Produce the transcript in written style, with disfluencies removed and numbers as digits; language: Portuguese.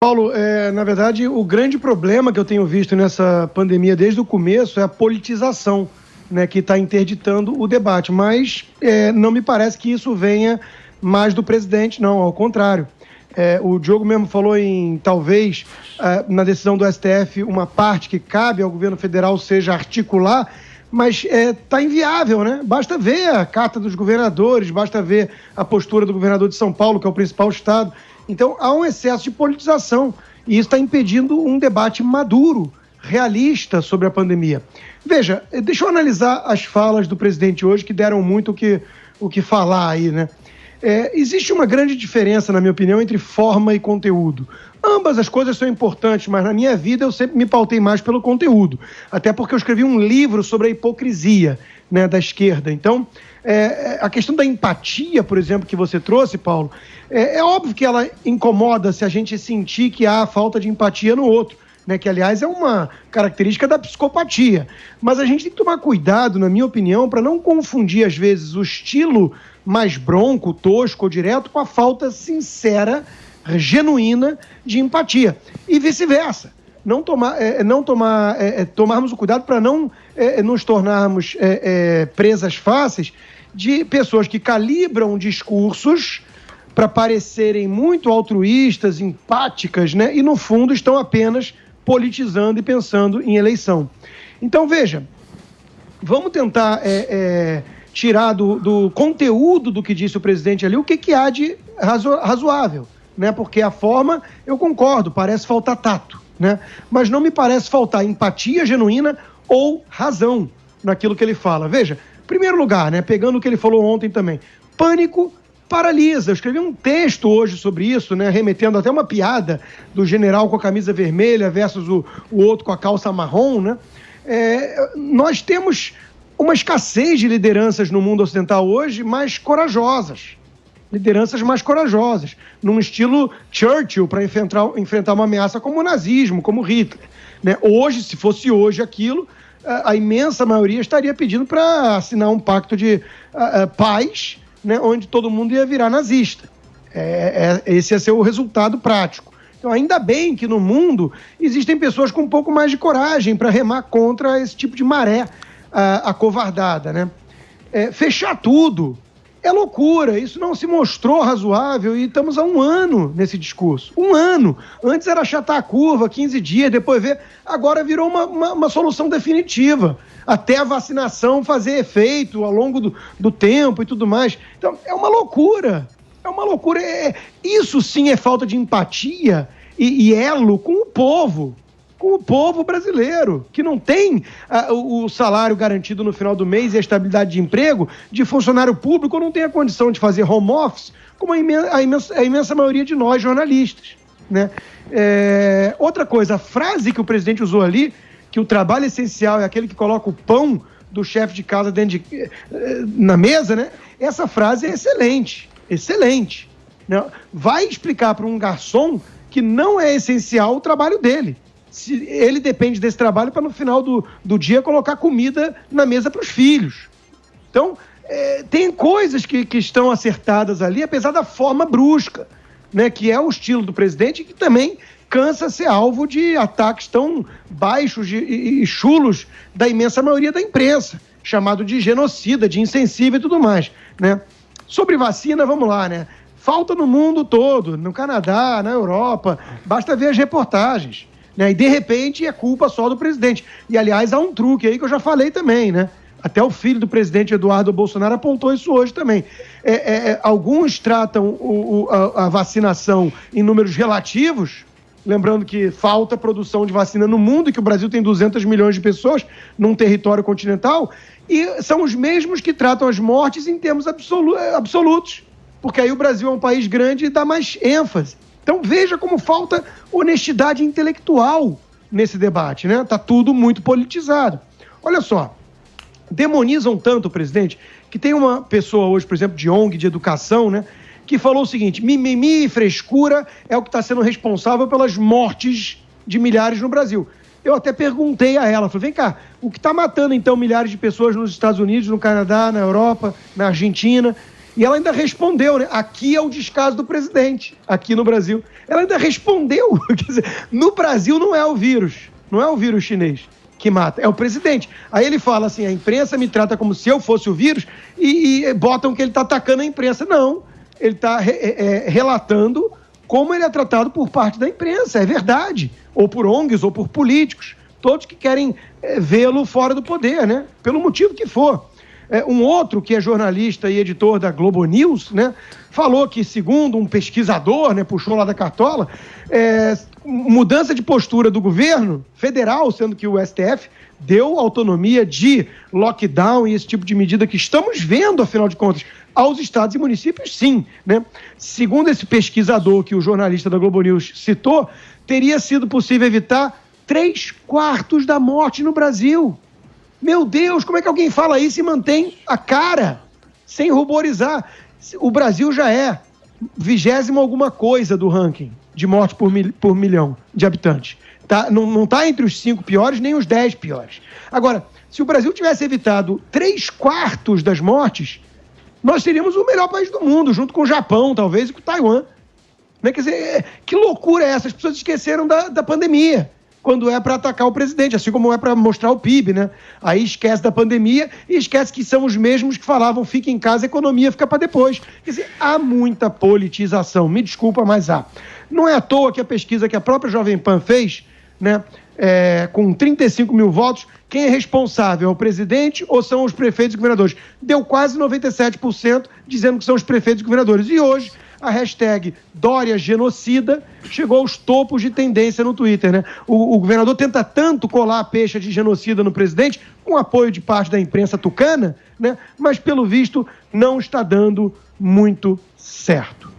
Paulo, na verdade, o grande problema que eu tenho visto nessa pandemia desde o começo é a politização, né, que está interditando o debate. Mas não me parece que isso venha mais do presidente, não, ao contrário. O Diogo mesmo falou em, talvez, na decisão do STF, uma parte que cabe ao governo federal seja articular, mas está inviável, né? Basta ver a carta dos governadores, basta ver a postura do governador de São Paulo, que é o principal estado. Então, há um excesso de politização e isso está impedindo um debate maduro, realista sobre a pandemia. Veja, deixa eu analisar as falas do presidente hoje, que deram muito o que falar aí, né? Existe uma grande diferença, na minha opinião, entre forma e conteúdo. Ambas as coisas são importantes, mas na minha vida eu sempre me pautei mais pelo conteúdo. Até porque eu escrevi um livro sobre a hipocrisia, né, da esquerda. Então, a questão da empatia, por exemplo, que você trouxe, Paulo, é óbvio que ela incomoda se a gente sentir que há falta de empatia no outro, né, que, aliás, é uma característica da psicopatia. Mas a gente tem que tomar cuidado, na minha opinião, para não confundir, às vezes, o estilo mais bronco, tosco ou direto com a falta sincera, genuína de empatia. E vice-versa. Tomarmos o cuidado para não nos tornarmos presas fáceis de pessoas que calibram discursos para parecerem muito altruístas, empáticas, né? E, no fundo, estão apenas politizando e pensando em eleição. Então, veja, vamos tentar tirar do conteúdo do que disse o presidente ali o que há de razoável, né? Porque a forma, eu concordo, parece faltar tato, né? Mas não me parece faltar empatia genuína ou razão naquilo que ele fala. Veja, em primeiro lugar, né, pegando o que ele falou ontem também, pânico paralisa. Eu escrevi um texto hoje sobre isso, né, remetendo até uma piada do general com a camisa vermelha versus o outro com a calça marrom, né? Nós temos uma escassez de lideranças no mundo ocidental hoje mais corajosas. Lideranças mais corajosas, num estilo Churchill, para enfrentar uma ameaça como o nazismo, como Hitler, né? Hoje, se fosse hoje aquilo, a imensa maioria estaria pedindo para assinar um pacto de paz, né, onde todo mundo ia virar nazista. Esse ia ser o resultado prático. Então, ainda bem que no mundo existem pessoas com um pouco mais de coragem para remar contra esse tipo de maré acovardada, né? Fechar tudo é loucura, isso não se mostrou razoável e estamos há um ano nesse discurso. Um ano. Antes era achatar a curva, 15 dias, depois ver. Agora virou uma solução definitiva. Até a vacinação fazer efeito ao longo do tempo e tudo mais. Então, é uma loucura. É uma loucura. Isso sim é falta de empatia e elo com o povo brasileiro, que não tem o salário garantido no final do mês e a estabilidade de emprego de funcionário público, ou não tem a condição de fazer home office, como a imensa maioria de nós, jornalistas, né? Outra coisa, a frase que o presidente usou ali, que o trabalho essencial é aquele que coloca o pão do chefe de casa na mesa, né? Essa frase é excelente, excelente, né? Vai explicar para um garçom que não é essencial o trabalho dele. Se ele depende desse trabalho para no final do dia colocar comida na mesa para os filhos. Então, tem coisas que estão acertadas ali, apesar da forma brusca, né, que é o estilo do presidente, que também cansa ser alvo de ataques tão baixos e chulos da imensa maioria da imprensa, chamado de genocida, de insensível e tudo mais, né? Sobre vacina, vamos lá, né? Falta no mundo todo, no Canadá, na Europa, basta ver as reportagens. Né? E, de repente, é culpa só do presidente. E, aliás, há um truque aí que eu já falei também, né? Até o filho do presidente Eduardo Bolsonaro apontou isso hoje também. Alguns tratam a vacinação em números relativos, lembrando que falta produção de vacina no mundo e que o Brasil tem 200 milhões de pessoas num território continental, e são os mesmos que tratam as mortes em termos absolutos, porque aí o Brasil é um país grande e dá mais ênfase. Então veja como falta honestidade intelectual nesse debate, né? Tá tudo muito politizado. Olha só, demonizam tanto o presidente que tem uma pessoa hoje, por exemplo, de ONG, de educação, né, que falou o seguinte: mimimi e frescura é o que está sendo responsável pelas mortes de milhares no Brasil. Eu até perguntei a ela, falei, vem cá, o que está matando então milhares de pessoas nos Estados Unidos, no Canadá, na Europa, na Argentina? E ela ainda respondeu, né? Aqui é o descaso do presidente, aqui no Brasil. Ela ainda respondeu. Quer dizer, no Brasil não é o vírus chinês que mata, é o presidente. Aí ele fala assim, a imprensa me trata como se eu fosse o vírus e botam que ele está atacando a imprensa. Não, ele está relatando como ele é tratado por parte da imprensa, é verdade. Ou por ONGs, ou por políticos, todos que querem vê-lo fora do poder, né? Pelo motivo que for. Um outro que é jornalista e editor da Globo News, né, falou que, segundo um pesquisador, né, puxou lá da cartola, mudança de postura do governo federal, sendo que o STF deu autonomia de lockdown e esse tipo de medida que estamos vendo, afinal de contas, aos estados e municípios, sim, né? Segundo esse pesquisador que o jornalista da Globo News citou, teria sido possível evitar 3/4 da morte no Brasil. Meu Deus, como é que alguém fala isso e mantém a cara, sem ruborizar? O Brasil já é 20º alguma coisa do ranking de morte por milhão de habitantes. Tá? Não está entre os 5 piores, nem os 10 piores. Agora, se o Brasil tivesse evitado 3/4 das mortes, nós seríamos o melhor país do mundo, junto com o Japão, talvez, e com Taiwan. Quer dizer, que loucura é essa? As pessoas esqueceram da pandemia, quando é para atacar o presidente, assim como é para mostrar o PIB, né? Aí esquece da pandemia e esquece que são os mesmos que falavam fica em casa, a economia fica para depois. Quer dizer, há muita politização, me desculpa, mas há. Não é à toa que a pesquisa que a própria Jovem Pan fez, né, com 35 mil votos, quem é responsável é o presidente ou são os prefeitos e governadores? Deu quase 97% dizendo que são os prefeitos e governadores. E hoje a hashtag Dória genocida chegou aos topos de tendência no Twitter, né? O governador tenta tanto colar a pecha de genocida no presidente, com apoio de parte da imprensa tucana, né? Mas, pelo visto, não está dando muito certo.